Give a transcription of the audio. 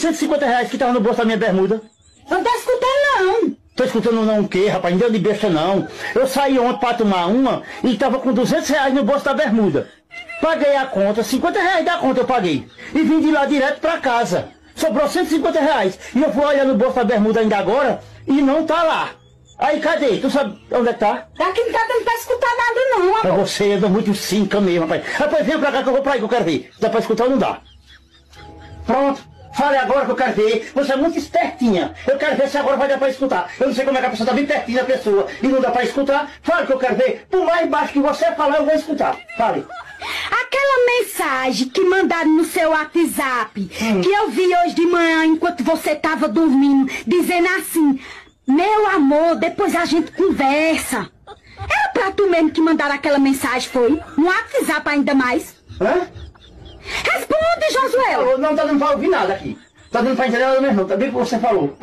os R$150 que estavam no bolso da minha bermuda? Eu não tô escutando, não. Tô escutando não o quê, rapaz? Não deu de besta, não. Eu saí ontem pra tomar uma e tava com R$200 no bolso da bermuda. Paguei a conta, R$50 da conta eu paguei. E vim de lá direto pra casa. Sobrou R$150. E eu fui olhar no bolso da bermuda ainda agora e não tá lá. Aí, cadê? Tu sabe onde é que tá? Daqui não tá dando pra escutar nada, não, amor. Pra você, eu dou muito cinca mesmo, rapaz. Rapaz, vem pra cá que eu vou pra aí que eu quero ver. Dá pra escutar ou não dá? Pronto. Fale agora que eu quero ver. Você é muito espertinha. Eu quero ver se agora vai dar pra escutar. Eu não sei como é que a pessoa tá bem pertinho da pessoa e não dá pra escutar. Fale que eu quero ver. Por mais baixo que você falar, eu vou escutar. Fale. Aquela mensagem que mandaram no seu WhatsApp, que eu vi hoje de manhã enquanto você tava dormindo, dizendo assim: meu amor, depois a gente conversa. Era pra tu mesmo que mandaram aquela mensagem, foi? No WhatsApp ainda mais. Hã? Responde, Josué. Não tá dando pra ouvir nada aqui. Tá dando pra entender nada mesmo, não. Tá bem o que você falou.